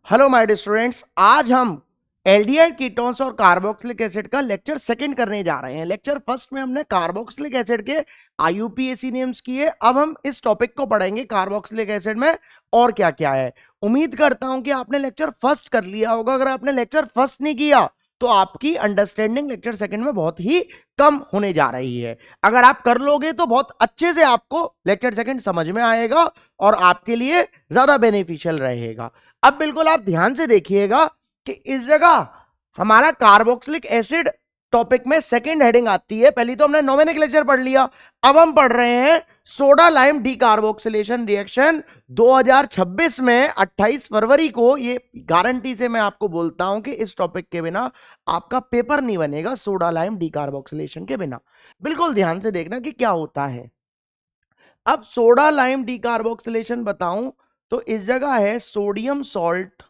Hello my dear students, आज हम aldehyde ketones और कार्बोक्सिलिक एसिड का लेक्चर सेकंड करने जा रहे हैं। लेक्चर फर्स्ट में हमने कार्बोक्सिलिक एसिड के आईयूपीएसी नेम्स किए। अब हम इस टॉपिक को पढ़ेंगे कार्बोक्सिलिक एसिड में और क्या क्या है। उम्मीद करता हूं कि आपने लेक्चर फर्स्ट कर लिया होगा। अगर आपने लेक्चर फर्स्ट नहीं किया तो आपकी अंडरस्टैंडिंग लेक्चर सेकंड में बहुत ही कम होने जा रही है। अगर आप कर लोगे तो बहुत अच्छे से आपको लेक्चर सेकंड समझ में आएगा और आपके लिए ज्यादा बेनिफिशियल रहेगा। अब बिल्कुल आप ध्यान से देखिएगा कि इस जगह हमारा कार्बोक्सिलिक एसिड टॉपिक में सेकंड हेडिंग आती है। पहली तो हमने नोमेनक्लेचर पढ़ लिया, अब हम पढ़ रहे हैं सोडा लाइम डीकार्बोक्सिलेशन रिएक्शन 2026 में 28 फरवरी को। ये गारंटी से मैं आपको बोलता हूं कि इस टॉपिक के बिना आपका पेपर नहीं बनेगा, सोडा लाइम डीकार्बोक्सिलेशन के बिना। बिल्कुल ध्यान से देखना कि क्या होता है। अब सोडा लाइम डीकार्बोक्सिलेशन बताऊं तो इस जगह है sodium salt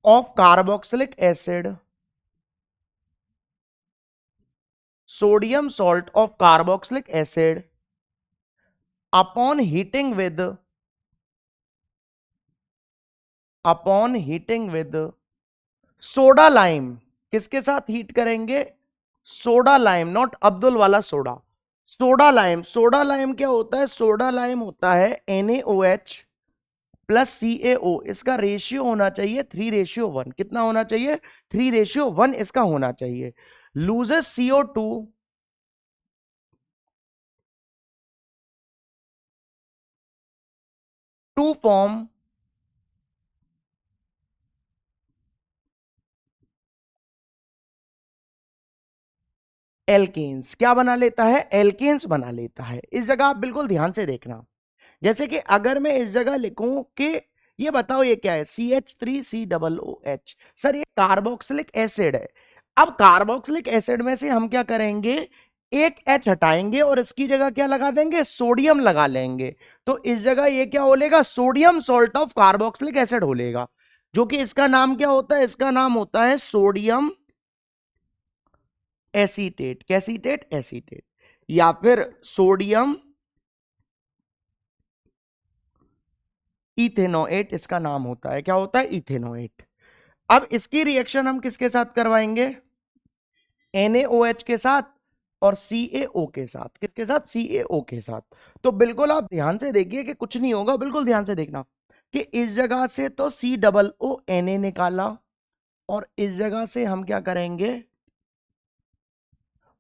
of carboxylic acid, sodium salt of carboxylic acid upon heating with soda lime. किसके साथ हीट करेंगे? सोडा लाइम, नॉट अब्दुल वाला soda, soda lime. Soda lime क्या होता है? सोडा लाइम होता है NaOH प्लस CaO। इसका रेशियो होना चाहिए 3:1। कितना होना चाहिए? 3:1 इसका होना चाहिए। Loses CO2 to form alkenes. क्या बना लेता है? एल्केन्स बना लेता है। इस जगह आप बिल्कुल ध्यान से देखना। जैसे कि अगर मैं इस जगह लिखूं कि ये बताओ ये क्या है? CH3COOH। सर ये कार्बोक्सिलिक एसिड है। अब कार्बोक्सिलिक एसिड में से हम क्या करेंगे? एक H हटाएंगे और इसकी जगह क्या लगा देंगे? सोडियम लगा लेंगे। तो इस जगह ये क्या होलेगा? Sodium salt of carboxylic acid होलेगा, जो कि इसका नाम क्या होता है? इसका नाम होता है सोडियम एसीटेट। कैसीटेट? एसीटेट। या फिर सोडियम इथेनोएट इसका नाम होता है। क्या होता है? इथेनोएट। अब इसकी रिएक्शन हम किसके साथ करवाएंगे? NaOH के साथ और CaO के साथ। किसके साथ? CaO के साथ। तो बिल्कुल आप ध्यान से देखिए कि कुछ नहीं होगा। बिल्कुल ध्यान से देखना कि इस जगह से तो COONA निकाला और इस जगह से हम क्या करेंगे?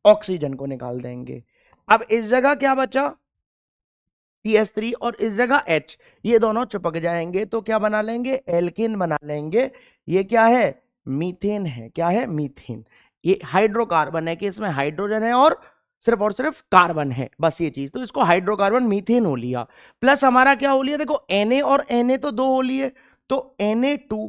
ऑक्सीजन को निकाल देंगे। अब इस जगह क्या बचा? CH3 और इस जगह H। ये दोनों चिपक जाएंगे तो क्या बना लेंगे? एल्किन बना लेंगे। ये क्या है? मीथेन है। क्या है? मीथेन। ये हाइड्रोकार्बन है कि इसमें हाइड्रोजन है और सिर्फ कार्बन है, बस ये चीज। तो इसको हाइड्रोकार्बन मीथेन हो लिया। प्लस हमारा क्या हो लिया? देखो Na और Na तो दो हो लिए, तो Na2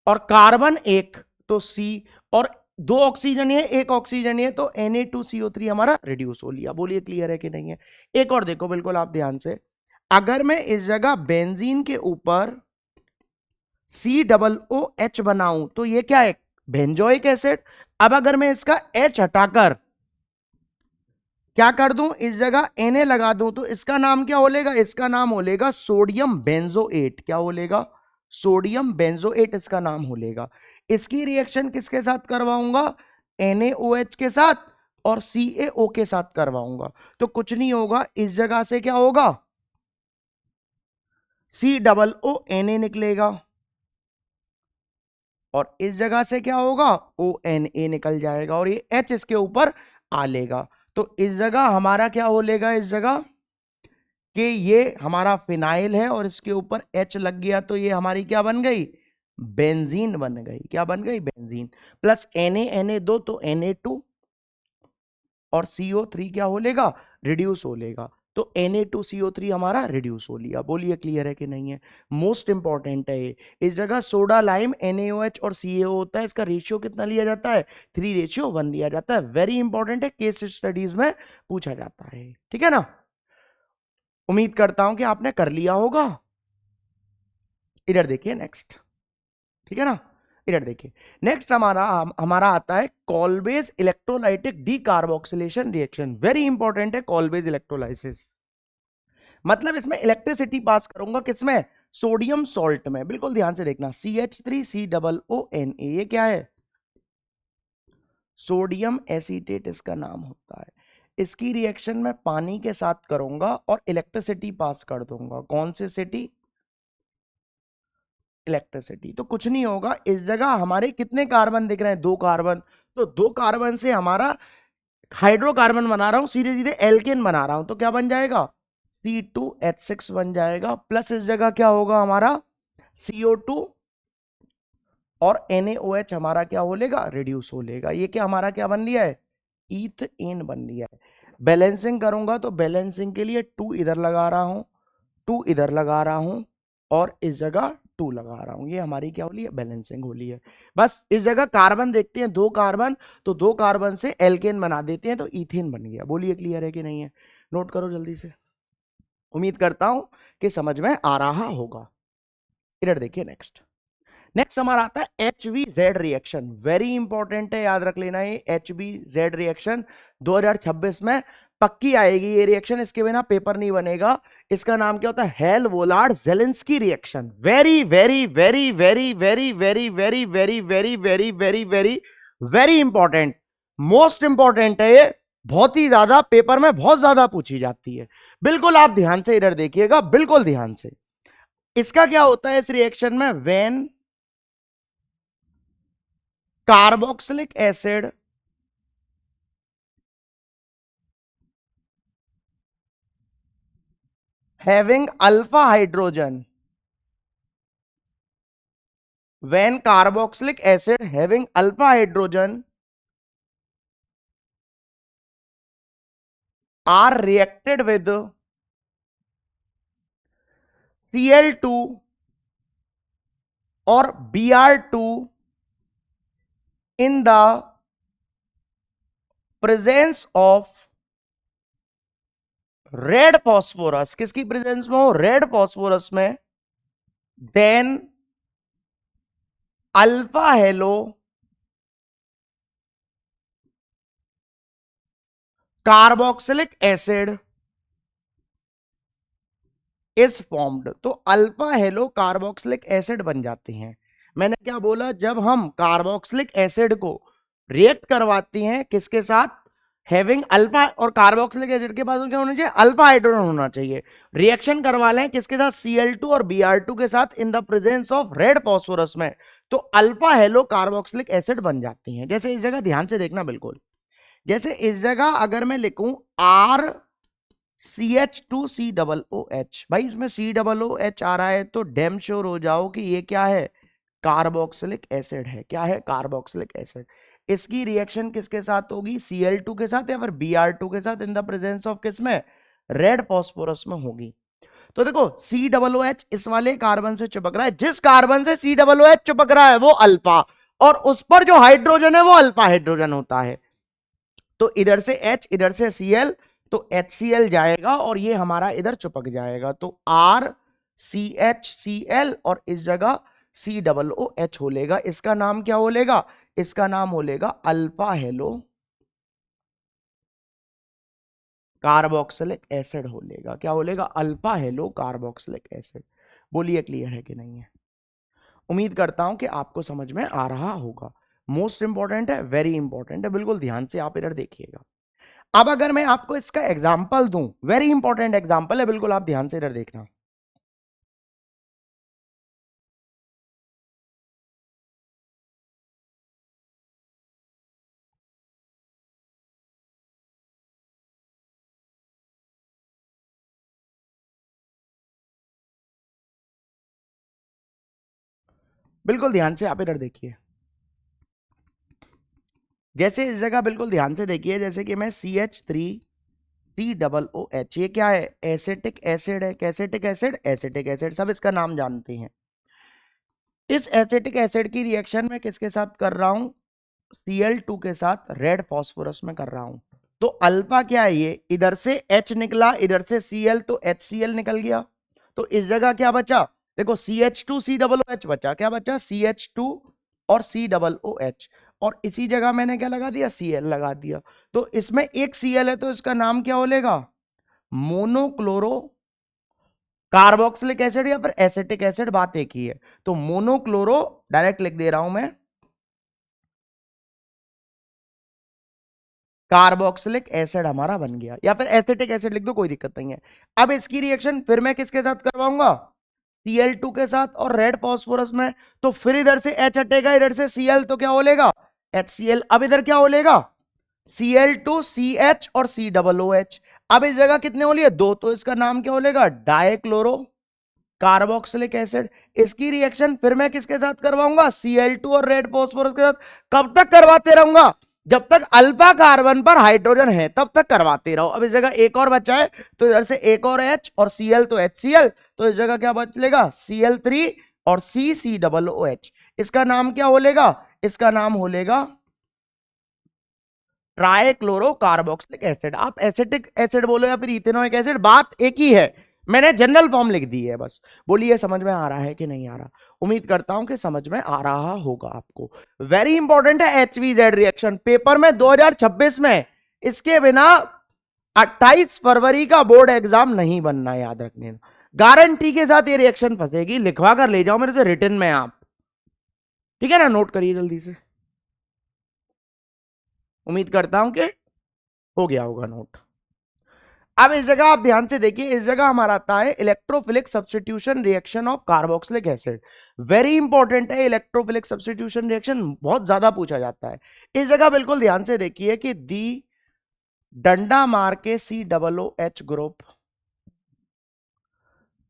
और कार्बन एक तो C और दो ऑक्सीजन है, एक ऑक्सीजन है, तो Na2CO3 हमारा रिड्यूस हो लिया। बोलिए क्लियर है कि नहीं है? एक और देखो बिल्कुल आप ध्यान से। अगर मैं इस जगह बेंजीन के ऊपर COOH बनाऊं तो ये क्या है? Benzoic acid. अब अगर मैं इसका H हटाकर क्या कर दूं? इस जगह Na लगा दूं तो इसका नाम क्या होलेगा? इसका नाम होलेगा सोडियम बेंजोएट। क्या होलेगा? सोडियम बेंजोएट इसका नाम होलेगा। इसकी रिएक्शन किसके साथ करवाऊंगा? NaOH के साथ और CaO के साथ करवाऊंगा। तो कुछ नहीं होगा, इस जगह से क्या होगा? COONA निकलेगा और इस जगह से क्या होगा? ONA निकल जाएगा और ये H इसके ऊपर आ लेगा। तो इस जगह हमारा क्या हो लेगा? इस जगह कि ये हमारा फिनाइल है और इसके ऊपर H लग गया तो ये हमारी क्या बन गई? बेंजीन बन गई। क्या बन गई? बेंजीन। प्लस Na तो Na2 और CO3 क्या हो लेगा? रिड्यूस हो लेगा। तो Na2CO3 हमारा रिड्यूस हो लिया। बोलिए क्लियर है कि नहीं है? मोस्ट इंपॉर्टेंट है ये। इस जगह सोडा लाइम NaOH और CaO होता है, इसका रेशियो कितना लिया जाता है? 3:1 लिया जाता है। वेरी इंपॉर्टेंट है, केस स्टडीज में पूछा जाता है। ठीक है ना? उम्मीद करता हूं कि आपने कर लिया होगा। इधर देखिए नेक्स्ट। ठीक है ना? इधर देखिए नेक्स्ट हमारा हमारा आता है Kolbe's electrolytic decarboxylation reaction. Very important है कॉल्वेज इलेक्ट्रोलाइसिस। मतलब इसमें इलेक्ट्रिसिटी पास करूंगा, किसमें? सोडियम सॉल्ट में, बिल्कुल ध्यान से देखना, CH3COONA, ये क्या है? सोडियम एसीटेट इसका नाम होता है। इसकी रिएक्शन मैं पानी के साथ करूंगा और इलेक्ट्रिसिटी पास कर दूंगा। कौन सी सिटी? इलेक्ट्रिसिटी। तो कुछ नहीं होगा, इस जगह हमारे कितने कार्बन दिख रहे हैं? 2 कार्बन। तो 2 कार्बन से हमारा हाइड्रोकार्बन बना रहा हूं, सीधे सीधे एल्केन बना रहा हूं, तो क्या बन जाएगा? C2H6 बन जाएगा, प्लस इस जगह क्या होगा हमारा? CO2 और NaOH हमारा क्या हो लेगा? रिड्यूस हो लेगा। ये क्या हमारा क्या बन लिया है? ईथेन बन लिया है। बैलेंसिंग करूंगा तो बैलेंसिंग के लिए 2 इधर लगा रहा हूं, 2 इधर लगा रहा हूं और इस जगह 2 लगा रहा हूं। ये हमारी क्या हो रही है? बैलेंसिंग हो रही है। बस इस जगह कार्बन देखते हैं, 2 कार्बन, तो 2 कार्बन से एल्केन बना देते हैं, तो ईथेन बन गया। बोलिए क्लियर है कि नहीं है? नोट करो जल्दी से। उम्मीद करता हूं कि समझ में आ रहा होगा। इधर देखिए, नेक्स्ट हमारा आता है HVZ रिएक्शन। वेरी इंपॉर्टेंट है, याद रख लेना। ये HVZ रिएक्शन 2026 में पक्की आएगी ये रिएक्शन, इसके बिना पेपर नहीं बनेगा। इसका नाम क्या होता है? Hell Volhard Zelinsky reaction. Very very very very very very very very very very very very very important, most important है ये। बहुत ही ज्यादा पेपर में बहुत ज्यादा पूछी जाती है। बिल्कुल आप ध्यान से इधर देखिएगा, बिल्कुल ध्यान से। इसका क्या होता है इस रिएक्शन में? When carboxylic acid having alpha hydrogen, when carboxylic acid having alpha hydrogen are reacted with Cl2 or Br2 in the presence of red phosphorus, किसकी प्रेजेंस में हो? रेड फॉस्फोरस में, then alpha halo carboxylic acid is formed. तो alpha halo carboxylic acid बन जाते हैं। मैंने क्या बोला? जब हम कार्बोक्सिलिक एसिड को रिएक्ट करवाते हैं किसके साथ? हैविंग अल्फा, और कार्बोक्सिलिक एसिड के पास क्या होना चाहिए? अल्फा हाइड्रोजन होना चाहिए। रिएक्शन करवा लें किसके साथ? Cl2 और Br2 के साथ in the presence of red phosphorus में, तो अल्फा हेलो कार्बोक्सिलिक एसिड बन जाती हैं। जैसे इस जगह ध्यान से देखना, बिल्कुल जैसे इस जगह अगर मैं लिखूं RCH2COOH, भाई इसमें COOH आ रहा है, तो डैम श्योर हो जाओ कि ये क्या है? कार्बोक्सिलिक एसिड है। क्या है? Carboxylic acid. इसकी रिएक्शन किसके साथ होगी? Cl2 के साथ या फिर Br2 के साथ इन द प्रेजेंस ऑफ किसमें? रेड फॉस्फोरस में होगी। तो देखो COOH इस वाले कार्बन से चिपक रहा है, जिस कार्बन से COOH चिपक रहा है वो अल्फा, और उस पर जो हाइड्रोजन है वो अल्फा हाइड्रोजन होता है। तो इधर से H, इधर से Cl, तो HCl जाएगा और ये हमारा इधर चिपक जाएगा, तो RCHCl और इस जगह COOH हो लेगा। इसका नाम क्या हो लेगा? इसका नाम हो लेगा अल्फा हेलो कार्बोक्सिलिक एसिड हो लेगा। क्या हो लेगा? Alpha halo carboxylic acid. बोलिए क्लियर है कि नहीं है? उम्मीद करता हूं कि आपको समझ में आ रहा होगा। मोस्ट इंपॉर्टेंट है, वेरी इंपॉर्टेंट है, बिल्कुल ध्यान से आप इधर देखिएगा। अब अगर मैं आपको इसका एग्जाम्पल दूं, वेरी इंपॉर्टेंट एग्जाम्पल है, बिल्कुल आप ध्यान से इधर देखना। बिल्कुल ध्यान से आप इधर देखिए। जैसे इस जगह बिल्कुल ध्यान से देखिए, जैसे कि मैं CH3COOH, ये क्या है? एसिटिक एसिड है। कैसेटिक एसिड? एसिटिक एसिड, सब इसका नाम जानते हैं। इस एसिटिक एसिड की रिएक्शन में किसके साथ कर रहा हूं? Cl2 के साथ रेड फॉस्फोरस में कर रहा हूं। तो अल्फा क्या है? ये इधर से H निकला, इधर से Cl, तो HCl निकल गया। तो इस जगह क्या बचा? देखो CH2COOH बचा। क्या बचा? CH2 और COOH, और इसी जगह मैंने क्या लगा दिया? Cl लगा दिया। तो इसमें एक Cl है, तो इसका नाम क्या हो लेगा? मोनोक्लोरो कार्बोक्सिलिक एसिड या फिर एसिटिक एसिड, बात एक ही है। तो मोनोक्लोरो डायरेक्ट लिख दे रहा हूं मैं, कार्बोक्सिलिक एसिड हमारा बन गया, या फिर एसिटिक एसिड लिख दो, कोई दिक्कत नहीं है। अब इसकी रिएक्शन फिर मैं किसके साथ करवाऊंगा, Cl2 के साथ और रेड फास्फोरस में। तो फिर इधर से H हटेगा, इधर से Cl, तो क्या हो लेगा HCl। अब इधर क्या हो लेगा Cl2 CH और COOH। अब इस जगह कितने हो लिए, दो, तो इसका नाम क्या हो लेगा डाइक्लोरो कार्बोक्सिलिक एसिड। इसकी रिएक्शन फिर मैं किसके साथ करवाऊंगा, Cl2 और रेड फास्फोरस के साथ। कब तक करवाते रहूंगा, जब तक अल्फा कार्बन पर हाइड्रोजन है तब तक करवाते रहो। अब इस जगह एक और बचा है, तो इधर से एक और H और Cl, तो HCl, तो इस जगह क्या बचेगा Cl3 और COOH। इसका नाम क्या हो लेगा, इसका नाम हो लेगा ट्राइक्लोरो कार्बोक्सिलिक एसिड। आप एसिटिक एसिड बोलो या फिर इथेनोइक एसिड, बात एक ही है, मैंने जनरल फॉर्म लिख दी है बस। बोलिए समझ में आ रहा है कि नहीं आ रहा, उम्मीद करता हूं कि समझ में आ रहा होगा आपको। वेरी इंपॉर्टेंट है HVZ रिएक्शन, पेपर में 2026 में इसके बिना 28 फरवरी का बोर्ड एग्जाम नहीं बनना, याद रखने, गारंटी के साथ ये रिएक्शन फंसेगी। लिखवा कर ले जाओ मेरे से रिटर्न में आप, ठीक है ना, नोट करिए जल्दी से, उम्मीद करता हूं कि हो गया होगा नोट। अब इस जगह आप ध्यान से देखिए, इस जगह हमारा आता है electrophilic substitution reaction of carboxylic acid. Very important है इलेक्ट्रोफिलिक सब्स्टिट्यूशन रिएक्शन, बहुत ज्यादा पूछा जाता है। इस जगह बिल्कुल ध्यान से देखिए कि दी डंडा मार के COOH group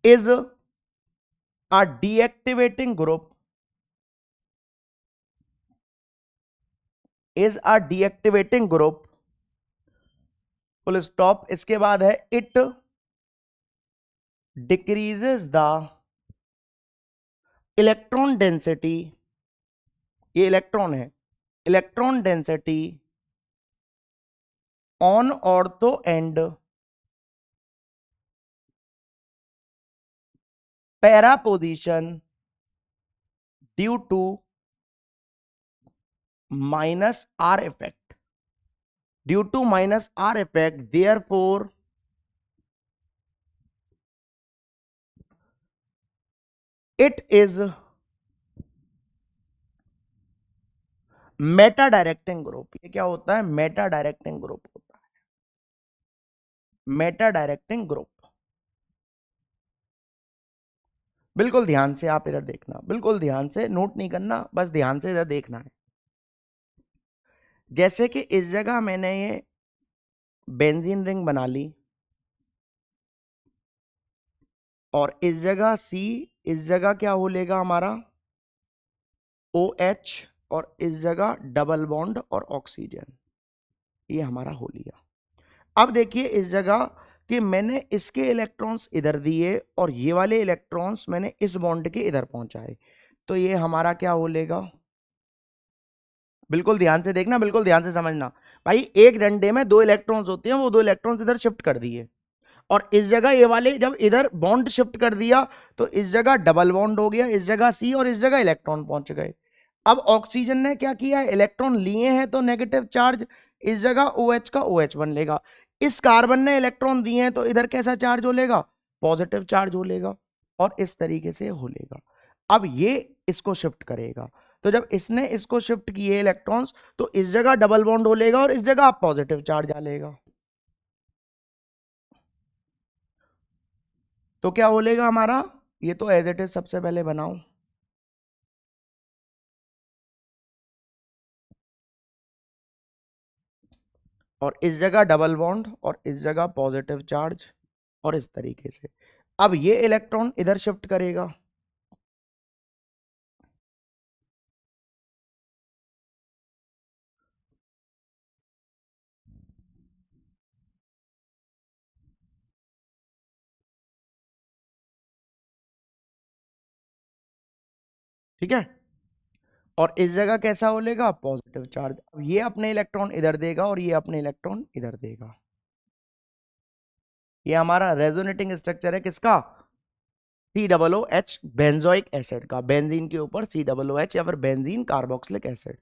is a deactivating group, is a deactivating group, full stop. इसके बाद है it decreases the electron density, ये इलेक्ट्रॉन है, electron density on ortho and para position due to minus R effect, due to minus R effect, therefore it is meta directing group. ये क्या होता है, Meta directing group होता है, Meta directing group. बिल्कुल ध्यान से आप इधर देखना, बिल्कुल ध्यान से, नोट नहीं करना, बस ध्यान से इधर देखना है। जैसे कि इस जगह मैंने ये बेंजीन रिंग बना ली, और इस जगह C, इस जगह क्या हो लेगा हमारा OH, और इस जगह डबल बॉन्ड और ऑक्सीजन, ये हमारा हो लिया। अब देखिए इस जगह कि मैंने इसके इलेक्ट्रॉन्स इधर दिए और ये वाले इलेक्ट्रॉन्स मैंने इस बॉन्ड के इधर पहुंचाए, तो ये हमारा क्या हो लेगा, बिल्कुल ध्यान से देखना, बिल्कुल ध्यान से समझना। भाई एक डंडे में दो इलेक्ट्रॉन्स होते हैं, वो दो इलेक्ट्रॉन्स इधर शिफ्ट कर दिए, और इस जगह ये वाले जब इधर बॉन्ड शिफ्ट कर दिया, तो इस जगह डबल बॉन्ड हो गया, इस जगह C और इस जगह इलेक्ट्रॉन पहुंच गए। अब ऑक्सीजन ने क्या किया है, इलेक्ट्रॉन लिए हैं तो नेगेटिव चार्ज, इस जगह OH का OH बन लेगा। इस कार्बन ने इलेक्ट्रॉन दिए हैं तो इधर कैसा चार्ज हो लेगा, पॉजिटिव चार्ज हो लेगा, और इस तरीके से हो लेगा। अब ये इसको शिफ्ट करेगा, तो जब इसने इसको शिफ्ट किए इलेक्ट्रॉन्स, तो इस जगह डबल बॉन्ड हो लेगा और इस जगह पॉजिटिव चार्ज आ लेगा। तो क्या हो लेगा हमारा, ये तो एज इट इज सबसे पहले बनाओ, और इस जगह डबल बॉन्ड और इस जगह पॉजिटिव चार्ज, और इस तरीके से। अब ये इलेक्ट्रॉन इधर शिफ्ट करेगा, ठीक है, और इस जगह कैसा हो लेगा पॉजिटिव चार्ज। अब ये अपने इलेक्ट्रॉन इधर देगा और ये अपने इलेक्ट्रॉन इधर देगा। ये हमारा रेजोनेटिंग स्ट्रक्चर है किसका, COOH बेंजोइक एसिड का, बेंजीन के ऊपर COOH या फिर बेंजीन कार्बोक्सिलिक एसिड।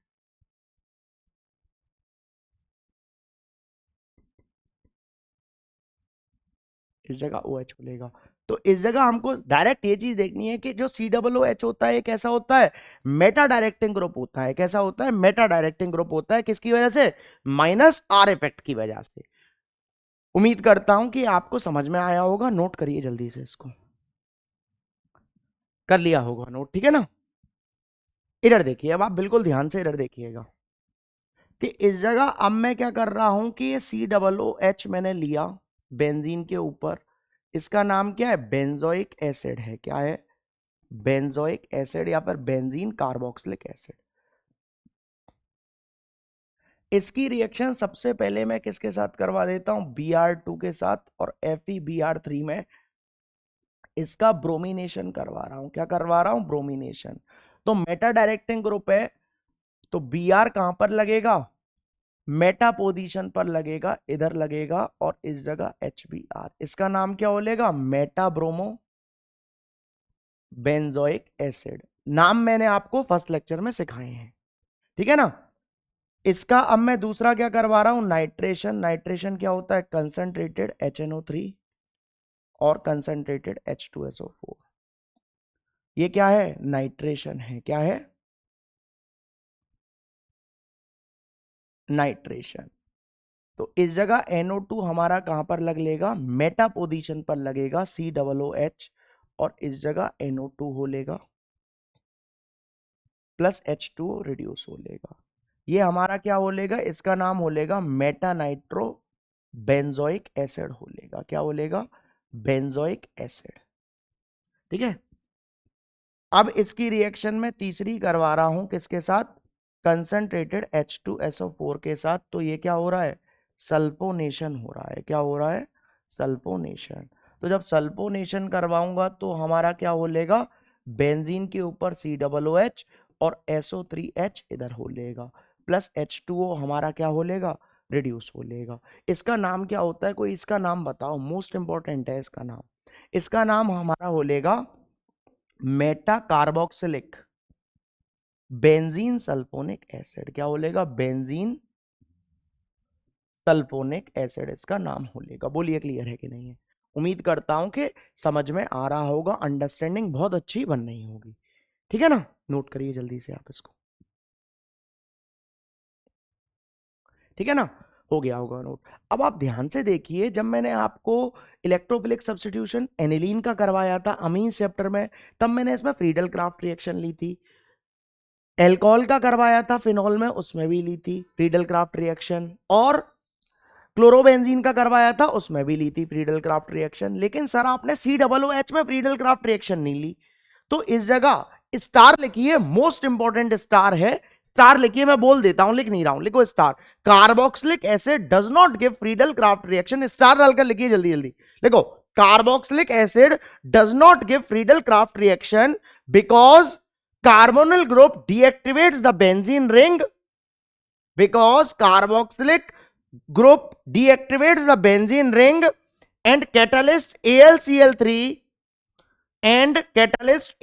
इस जगह OH मिलेगा। तो इस जगह हमको डायरेक्ट ये चीज देखनी है कि जो COOH होता है ये कैसा होता है, मेटा डायरेक्टिंग ग्रुप होता है। कैसा होता है, मेटा डायरेक्टिंग ग्रुप होता है। किसकी वजह से, -R इफेक्ट की वजह से। उम्मीद करता हूं कि आपको समझ में आया होगा। नोट करिए जल्दी से, इसको कर लिया होगा नोट, ठीक है ना। इधर देखिए, अब आप बिल्कुल ध्यान से इधर देखिएगा कि इस जगह अब मैं क्या कर रहा हूं कि ये COOH मैंने लिया बेंजीन के ऊपर, इसका नाम क्या है, बेंजोइक एसिड है। क्या है, बेंजोइक एसिड या फिर बेंजीन कार्बोक्सिलिक एसिड। इसकी रिएक्शन सबसे पहले मैं किसके साथ करवा देता हूं, Br2 के साथ, और FeBr3 में इसका ब्रोमिनेशन करवा रहा हूं। क्या करवा रहा हूं, ब्रोमिनेशन। तो मेटा डायरेक्टिंग ग्रुप है, तो Br कहां पर लगेगा, मेटा पोजीशन पर लगेगा, इधर लगेगा, और इस जगह HBr। इसका नाम क्या बोलेगा, मेटा ब्रोमो बेंजोइक एसिड। नाम मैंने आपको फर्स्ट लेक्चर में सिखाए हैं, ठीक है ना। इसका अब मैं दूसरा क्या करवा रहा हूं, नाइट्रेशन। नाइट्रेशन क्या होता है, कंसंट्रेटेड HNO3 और कंसंट्रेटेड H2SO4। ये क्या है, नाइट्रेशन है। क्या है, नाइट्रेशन। तो इस जगह NO2 हमारा कहां पर लगेगा, मेटा पोजीशन पर लगेगा, COOH, और इस जगह NO2 हो लेगा प्लस H2O रिड्यूस हो लेगा। ये हमारा क्या हो लेगा, इसका नाम हो लेगा मेटा नाइट्रो बेंजोइक एसिड हो लेगा। क्या हो लेगा, बेंजोइक एसिड, ठीक है। अब इसकी रिएक्शन में तीसरी करवा रहा हूं किसके साथ, कंसंट्रेटेड H2SO4 के साथ। तो ये क्या हो रहा है, सल्फोनेशन हो रहा है। क्या हो रहा है, सल्फोनेशन। तो जब सल्फोनेशन करवाऊंगा तो हमारा क्या हो लेगा, बेंजीन के ऊपर COOH और SO3H इधर हो लेगा, प्लस H2O हमारा क्या हो लेगा, रिड्यूस हो लेगा। इसका नाम क्या होता है, कोई इसका नाम बताओ, मोस्ट इंपॉर्टेंट है इसका नाम। इसका नाम हमारा हो लेगा Meta carboxylic benzene sulphonic acid. क्या बोलेगा, बेंजीन सल्फोनिक एसिड इसका नाम हो लेगा। बोलिए क्लियर है कि नहीं है। उम्मीद करता हूं कि समझ में आ रहा होगा, अंडरस्टैंडिंग बहुत अच्छी बन रही होगी, ठीक है ना। नोट करिए जल्दी से आप इसको, ठीक है ना, हो गया होगा नोट। अब आप ध्यान से देखिए, जब मैंने आपको इलेक्ट्रोफिलिक सब्स्टिट्यूशन एनिलीन का करवाया था अमीन चैप्टर में, तब मैंने इसमें फ्रीडल क्राफ्ट रिएक्शन ली थी। एल्कोहल का करवाया था फिनॉल में, उसमें भी ली थी फ्रीडल क्राफ्ट रिएक्शन। और क्लोरोबेंजीन का करवाया था, उसमें भी ली थी फ्रीडल क्राफ्ट रिएक्शन। लेकिन सर आपने COOH में फ्रीडल क्राफ्ट रिएक्शन नहीं ली। तो इस जगह स्टार लिखिए, मोस्ट इंपॉर्टेंट स्टार है, स्टार लिखिए। मैं बोल देता हूं, लिख नहीं रहा हूं, लिखो star. Carboxylic acid does not give Friedel craft reaction. Star डालकर लिखिए जल्दी जल्दी, लिखो carboxylic acid does not give Friedel craft reaction because carbonyl group deactivates the benzene ring, because carboxylic group deactivates the benzene ring, and catalyst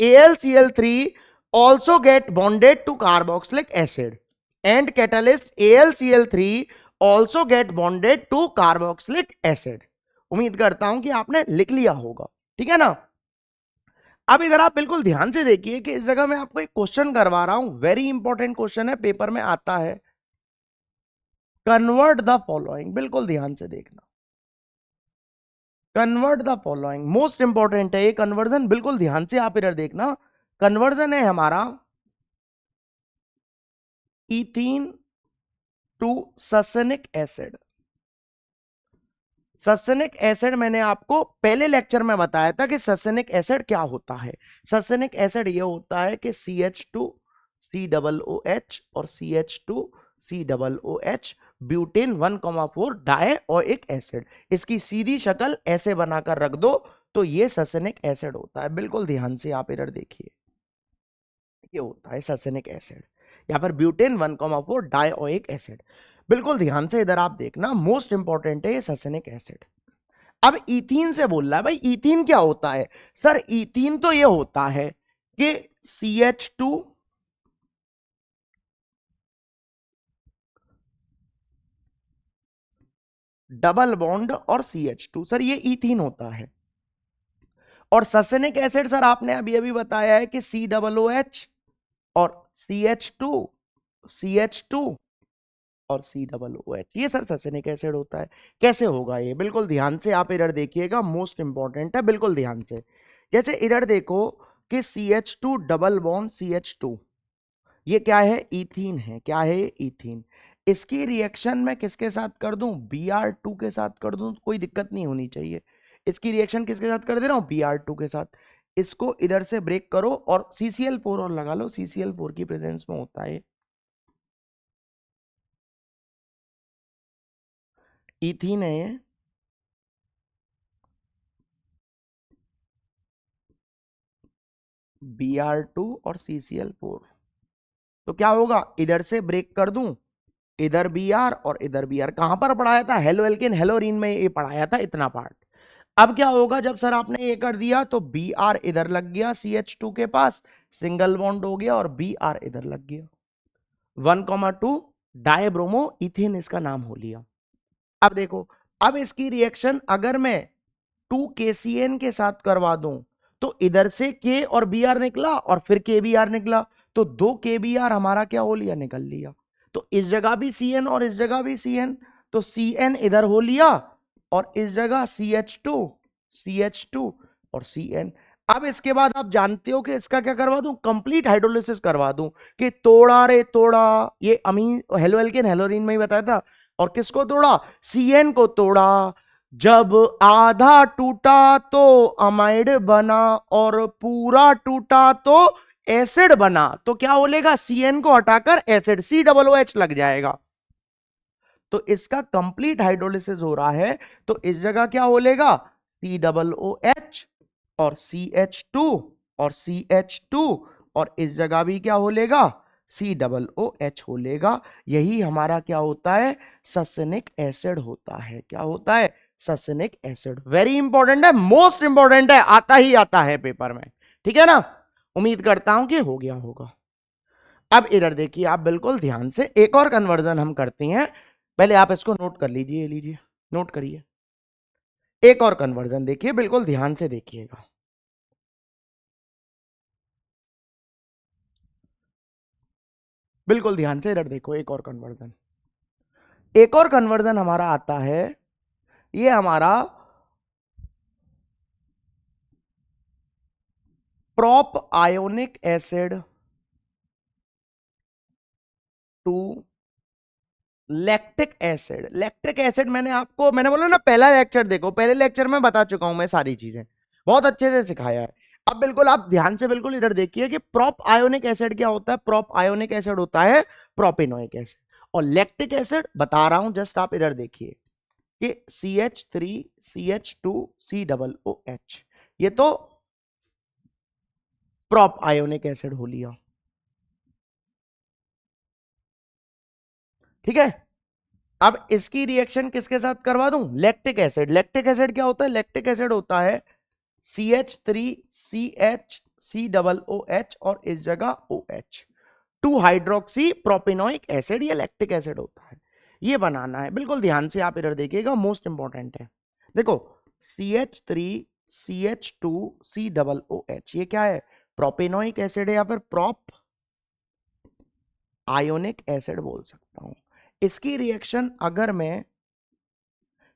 AlCl3 also get bonded to carboxylic acid, and catalyst AlCl3 also get bonded to carboxylic acid। उम्मीद करता हूं कि आपने लिख लिया होगा, ठीक है ना। अब इधर आप बिल्कुल ध्यान से देखिए कि इस जगह मैं आपको एक क्वेश्चन करवा रहा हूं, वेरी इंपॉर्टेंट क्वेश्चन है, पेपर में आता है। कन्वर्ट द फॉलोइंग, बिल्कुल ध्यान से देखना। Convert the following most important है ये कन्वर्जन, बिल्कुल ध्यान से आप इधर देखना। कन्वर्जन है हमारा ethene to succinic acid. Succinic acid मैंने आपको पहले लेक्चर में बताया था कि ससेनिक एसिड क्या होता है। ससेनिक एसिड ये होता है कि CH2COOH और CH2COOH ब्यूटेन 1,4 डाई और एक एसिड। इसकी सीधी शक्ल ऐसे बनाकर रख दो तो ये ससेनिक एसिड होता है। बिल्कुल ध्यान से आप इधर देखिए, ये होता है ससेनिक एसिड या फिर ब्यूटेन 1,4 डाई और एक एसिड। बिल्कुल ध्यान से इधर आप देखना, मोस्ट इंपॉर्टेंट है ये ससेनिक एसिड। अब इथीन से बोल रहा है, भाई इथीन क्या होता है। सर इथीन तो ये होता है कि CH2 डबल बॉन्ड और CH2, सर ये इथीन होता है। और ससेनिक एसिड सर आपने अभी अभी बताया है कि COOH और CH2 और COOH, ये सर ससेनिक एसिड होता है। कैसे होगा ये, बिल्कुल ध्यान से आप इधर देखिएगा, मोस्ट इंपॉर्टेंट है, बिल्कुल ध्यान से। जैसे इधर देखो कि CH2 डबल बॉन्ड CH2, ये क्या है, इथीन है। क्या है, इथीन। इसकी रिएक्शन मैं किसके साथ कर दूं, Br2 के साथ कर दूं, कोई दिक्कत नहीं होनी चाहिए। इसकी रिएक्शन किसके साथ कर दे रहा हूं, Br2 के साथ। इसको इधर से ब्रेक करो और CCl4 और लगा लो, CCl4 की प्रेजेंस में होता है इथीन है ये। Br2 और CCl4, तो क्या होगा, इधर से ब्रेक कर दूं, इधर Br और इधर Br। कहां पर पढ़ाया था, हेलो एल्केन हेलोरीन में ये पढ़ाया था इतना पार्ट। अब क्या होगा, जब सर आपने ये कर दिया तो Br इधर लग गया CH2 के पास, सिंगल बॉन्ड हो गया, और Br इधर लग गया, 1,2 डायब्रोमो इथेन इसका नाम हो लिया। अब देखो, अब इसकी रिएक्शन अगर मैं 2KCN के साथ करवा दूं, तो इधर से K और Br निकला और फिर KBr निकला, तो 2 KBr हमारा क्या हो लिया, निकल लिया। तो इस जगह भी Cn और इस जगह भी Cn, तो Cn इधर हो लिया और इस जगह CH2 और Cn। अब इसके बाद आप जानते हो कि इसका क्या करवा दूं, कंप्लीट हाइड्रोलिसिस करवा दूं, कि तोड़ा रे तोड़ा, ये अमीन हेलो एल्केन हेलोरीन में ही बताया था। और किसको तोड़ा, Cn को तोड़ा। जब आधा टूटा तो अमाइड बना और पूरा टूटा तो एसिड बना, तो क्या बोलेगा, Cn को हटाकर एसिड COOH लग जाएगा। तो इसका कंप्लीट हाइड्रोलिसिस हो रहा है, तो इस जगह क्या बोलेगा, COOH और CH2 और CH2, और इस जगह भी क्या होलेगा, COOH होलेगा। यही हमारा क्या होता है, ससेनिक एसिड होता है। क्या होता है, ससेनिक एसिड। वेरी इंपॉर्टेंट है, मोस्ट इंपॉर्टेंट है, आता ही आता है पेपर में, ठीक है ना। उम्मीद करता हूं कि हो गया होगा। अब इधर देखिए आप बिल्कुल ध्यान से, एक और कन्वर्जन हम करते हैं, पहले आप इसको नोट कर लीजिए, लीजिए नोट करिए। एक और कन्वर्जन देखिए, बिल्कुल ध्यान से देखिएगा। बिल्कुल ध्यान से इधर देखो, एक और कन्वर्जन, एक और कन्वर्जन हमारा आता है, ये हमारा propionic acid to lactic acid. Lactic acid मैंने बोला ना, पहला लेक्चर देखो, पहले लेक्चर में बता चुका हूं मैं सारी चीजें, बहुत अच्छे से सिखाया है। अब बिल्कुल आप ध्यान से बिल्कुल इधर देखिए कि प्रोप आयोनिक एसिड क्या होता है। प्रोप आयोनिक एसिड होता है प्रोपेनोइक एसिड, और लैक्टिक एसिड बता रहा हूं, जस्ट आप इधर देखिए कि CH3CH2COOH, ये तो प्रोप आयोनिक एसिड हो लिया, ठीक है। अब इसकी रिएक्शन किसके साथ करवा दूं, लैक्टिक एसिड। लैक्टिक एसिड क्या होता है, लैक्टिक एसिड होता है CH3CH और इस जगह OH, 2 हाइड्रोक्सी प्रोपेनोइक एसिड, ये लैक्टिक एसिड होता है। ये बनाना है, बिल्कुल ध्यान से आप इधर देखिएगा, मोस्ट इंपॉर्टेंट है। देखो CH3CH2COOH, ये क्या है, प्रोपेनोइक एसिड है, या फिर प्रोप आयोनिक एसिड बोल सकता हूं। इसकी रिएक्शन अगर मैं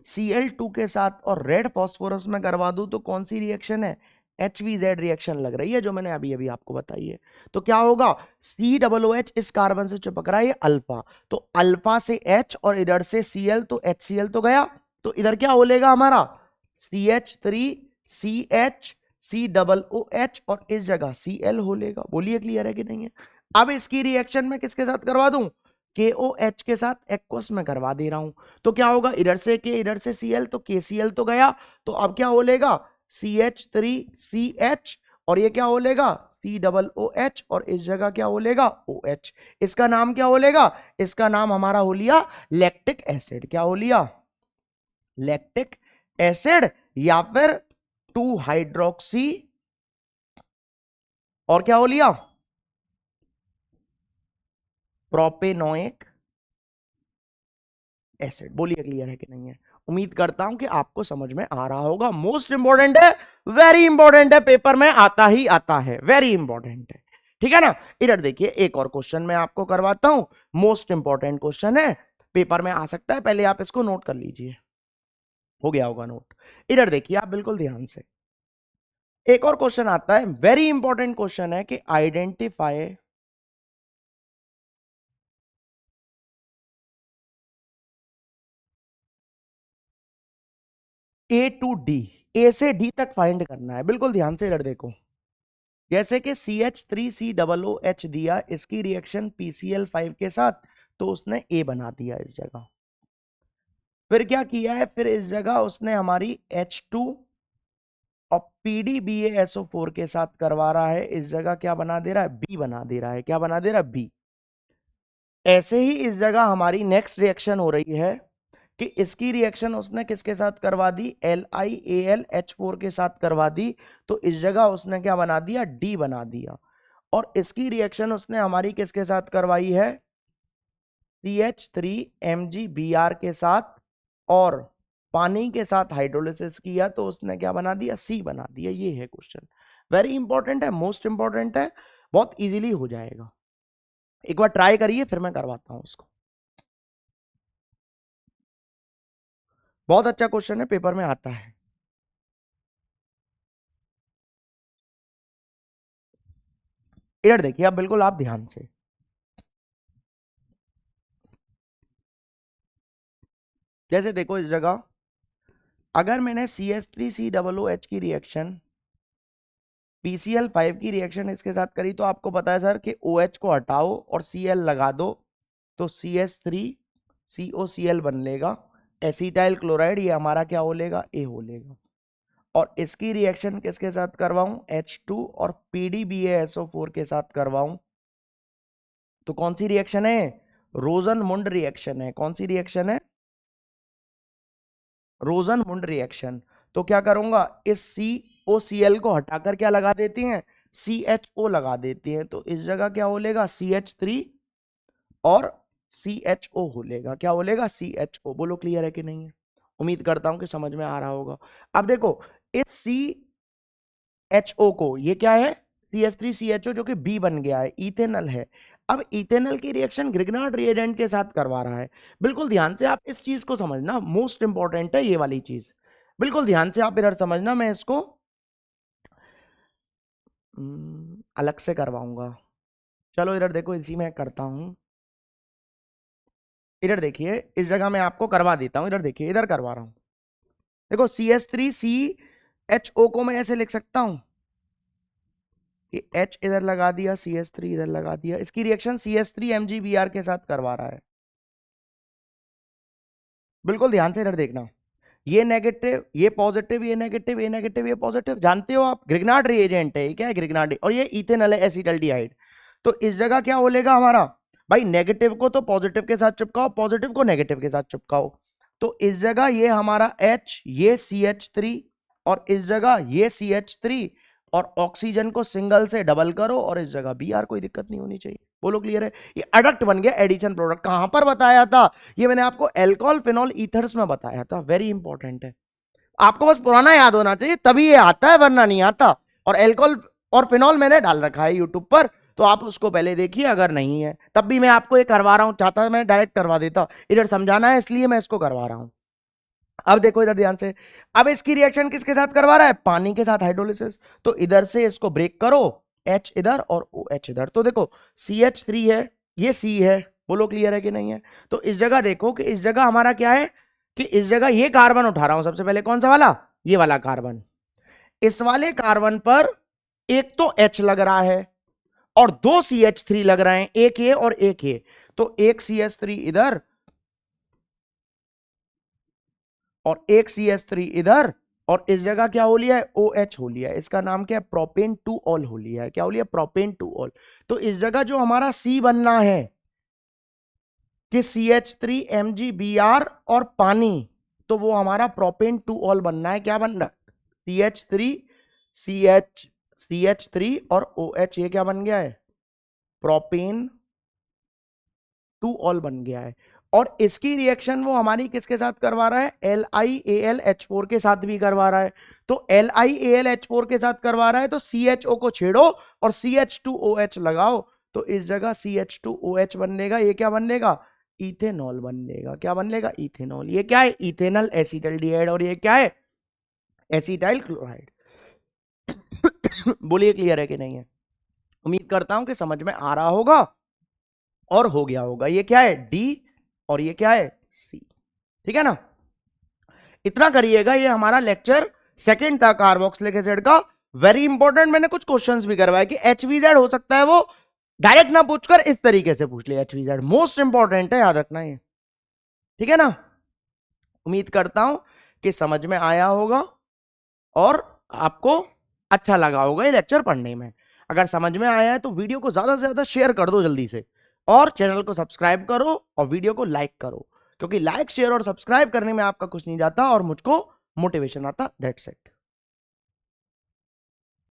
Cl2 के साथ और रेड फॉस्फोरस में करवा दूं, तो कौन सी रिएक्शन है, HVZ रिएक्शन लग रही है, जो मैंने अभी अभी आपको बताई है। तो क्या होगा, COOH इस कार्बन से चिपक रहा है, ये अल्फा, तो अल्फा से H और इधर से Cl, तो HCl तो गया, तो इधर क्या बोलेगा हमारा, CH3CHCOOH और इस जगह Cl हो लेगा। बोलिए क्लियर है कि नहीं है। अब इसकी रिएक्शन में किसके साथ करवा दूं, KOH के साथ एक्वस में करवा दे रहा हूं, तो क्या होगा, इधर से K इधर से Cl, तो KCl तो गया, तो अब क्या बोलेगा, CH3CH और ये क्या बोलेगा, COOH और इस जगह क्या बोलेगा, OH। इसका नाम क्या बोलेगा, इसका नाम हमारा हो लिया लैक्टिक एसिड। क्या हो लिया, लैक्टिक एसिड, या फिर 2 हाइड्रोक्सी और क्या हो लिया, प्रोपेनोइक एसिड। बोलिए क्लियर है कि नहीं है। उम्मीद करता हूं कि आपको समझ में आ रहा होगा। मोस्ट इंपॉर्टेंट है, वेरी इंपॉर्टेंट है, पेपर में आता ही आता है, वेरी इंपॉर्टेंट है, ठीक है ना। इधर देखिए एक और क्वेश्चन मैं आपको करवाता हूं, मोस्ट इंपॉर्टेंट क्वेश्चन है, पेपर में आ सकता है, पहले आप इसको नोट कर लीजिए, हो गया होगा नोट। इधर देखिए आप बिल्कुल ध्यान से, एक और क्वेश्चन आता है, वेरी इंपॉर्टेंट क्वेश्चन है कि आइडेंटिफाई ए टू डी, ए से डी तक फाइंड करना है, बिल्कुल ध्यान से इधर देखो। जैसे कि CH3COOH दिया, इसकी रिएक्शन PCl5 के साथ, तो उसने ए बना दिया इस जगह। फिर क्या किया है, फिर इस जगह उसने हमारी H2 और PDBaSO4 के साथ करवा रहा है, इस जगह क्या बना दे रहा है, बी बना दे रहा है, क्या बना दे रहा है, बी। ऐसे ही इस जगह हमारी नेक्स्ट रिएक्शन हो रही है कि इसकी रिएक्शन उसने किसके साथ करवा दी, LiAlH4 के साथ करवा दी, तो इस जगह उसने क्या बना दिया, डी बना दिया। और इसकी रिएक्शन उसने हमारी किसके साथ करवाई है, CH3MgBr के साथ, और पानी के साथ हाइड्रोलिसिस किया, तो उसने क्या बना दिया, सी बना दिया। ये है क्वेश्चन, वेरी इंपॉर्टेंट है, मोस्ट इंपॉर्टेंट है, बहुत इजीली हो जाएगा। एक बार ट्राई करिए, फिर मैं करवाता हूं इसको। बहुत अच्छा क्वेश्चन है, पेपर में आता है। इधर देखिए आप बिल्कुल, आप ध्यान से, जैसे देखो इस जगह अगर मैंने CH3COOH की रिएक्शन PCl5 की रिएक्शन इसके साथ करी, तो आपको पता है सर कि OH को हटाओ और Cl लगा दो, तो CH3COCl बन लेगा, एसिटाइल क्लोराइड, ये हमारा क्या हो लेगा, ए हो लेगा। और इसकी रिएक्शन किसके साथ करवाऊं, H2 और PDBaSO4 के साथ करवाऊं, तो कौन सी रिएक्शन है, रोजन-मुंड रिएक्शन है। कौन सी रिएक्शन है, रोजन-मुंड रिएक्शन। तो क्या करूंगा, इस COCl को हटाकर क्या लगा देती हैं, CHO लगा देती हैं, तो इस जगह क्या हो लेगा, CH3 और CHO हो लेगा, क्या हो लेगा, CHO। बोलो क्लियर है कि नहीं है, उम्मीद करता हूं कि समझ में आ रहा होगा। अब देखो इस CHO को, ये क्या है, CH3CHO, जो कि B बन गया है, इथेनल है। अब इथेनल की रिएक्शन ग्रिग्नार्ड रिएजेंट के साथ करवा रहा है। बिल्कुल ध्यान से आप इस चीज को समझना, मोस्ट इंपॉर्टेंट है ये वाली चीज, बिल्कुल ध्यान से आप इधर समझना। मैं इसको अलग से करवाऊंगा, चलो इधर देखो, इसी में करता हूं। इधर देखिए इस जगह मैं आपको करवा देता हूं, इधर देखिए, इधर करवा रहा हूं। देखो CH3CHO को मैं ऐसे लिख सकता हूं कि H इधर लगा दिया, CH3 इधर लगा दिया, इसकी रिएक्शन CH3MgBr के साथ करवा रहा है। बिल्कुल ध्यान से इधर देखना, ये नेगेटिव, ये पॉजिटिव, ये नेगेटिव, ये नेगेटिव, ये पॉजिटिव, जानते हो आप ग्रिग्नार्ड रिएजेंट है, ये क्या है, ग्रिग्नार्ड, और ये इथेनॉल है, एसिटल्डिहाइड। तो इस जगह क्या हो लेगा हमारा, भाई नेगेटिव को तो पॉजिटिव के साथ चिपकाओ, पॉजिटिव को नेगेटिव के साथ चिपकाओ, तो इस जगह ये हमारा H, ये CH3, और इस जगह ये CH3, और ऑक्सीजन को सिंगल से डबल करो, और इस जगह Br, कोई दिक्कत नहीं होनी चाहिए। बोलो क्लियर है, ये एडक्ट बन गया, एडिशन प्रोडक्ट। कहां पर बताया था, ये मैंने आपको एल्कोहल फिनॉल ईथर्स में बताया था, वेरी इंपॉर्टेंट है, आपको बस पुराना याद होना चाहिए, तभी ये आता है, वरना नहीं आता। और एल्कोहल और फिनॉल मैंने डाल रखा है यूट्यूब पर, तो आप उसको पहले देखिए, अगर नहीं है तब भी मैं आपको ये करवा रहा हूं, चाहता मैं डायरेक्ट करवा देता, इधर समझाना है इसलिए मैं इसको करवा रहा हूं। अब देखो इधर ध्यान से, अब इसकी रिएक्शन किसके साथ करवा रहा है, पानी के साथ हाइड्रोलिसिस, तो इधर से इसको ब्रेक करो, H इधर और OH इधर, तो देखो CH3 है, ये C है, बोलो क्लियर है कि नहीं है। तो इस जगह देखो कि इस जगह हमारा क्या है, कि इस जगह ये कार्बन उठा रहा हूं सबसे पहले, कौन सा वाला, ये वाला कार्बन। इस वाले कार्बन पर एक तो H लग रहा है और दो CH3 लग रहे हैं, एक ये और एक ये, तो एक CH3 इधर और एक CH3 इधर, और इस जगह क्या हो लिया है, OH हो लिया है, इसका नाम क्या है, प्रोपेन टू ऑल हो लिया है, क्या हो लिया, प्रोपेन टू ऑल। तो इस जगह जो हमारा C बनना है कि CH3MgBr और पानी, तो वो हमारा प्रोपेन टू ऑल बनना है, क्या बनना, CH3 CH3 और OH, ये क्या बन गया है, प्रोपेन टू ऑल बन गया है। और इसकी रिएक्शन वो हमारी किसके साथ करवा रहा है, LiAlH4 के साथ भी करवा रहा है। तो LiAlH4 के साथ करवा रहा है तो CHO को छेड़ो और CH2OH लगाओ, तो इस जगह CH2OH बन लेगा, ये क्या बन लेगा, इथेनॉल बन लेगा। क्या बन लेगा, इथेनॉल। ये क्या है, इथेनॉल एसिटल्डिहाइड, और ये क्या है, एसिटाइल क्लोराइड। बोलिए क्लियर है कि नहीं है। उम्मीद करता हूं कि समझ में आ रहा होगा और हो गया होगा। ये क्या है, डी, और ये क्या है, सी। ठीक है ना, इतना करिएगा। ये हमारा लेक्चर सेकंड था कार्बोक्सिलिक एसिड का। वेरी इंपॉर्टेंट, मैंने कुछ क्वेश्चंस भी करवाए कि HVZ हो सकता है वो डायरेक्ट ना पूछकर इस तरीके से पूछ ले। HVZ मोस्ट इंपॉर्टेंट है, याद रखना ये। ठीक है ना, उम्मीद करता हूं कि समझ में आया होगा और आपको अच्छा लगा होगा ये लेक्चर पढ़ने में। अगर समझ में आया है तो वीडियो को ज्यादा से ज्यादा शेयर कर दो जल्दी से, और चैनल को सब्सक्राइब करो और वीडियो को लाइक करो, क्योंकि लाइक शेयर और सब्सक्राइब करने में आपका कुछ नहीं जाता और मुझको मोटिवेशन आता। That's it.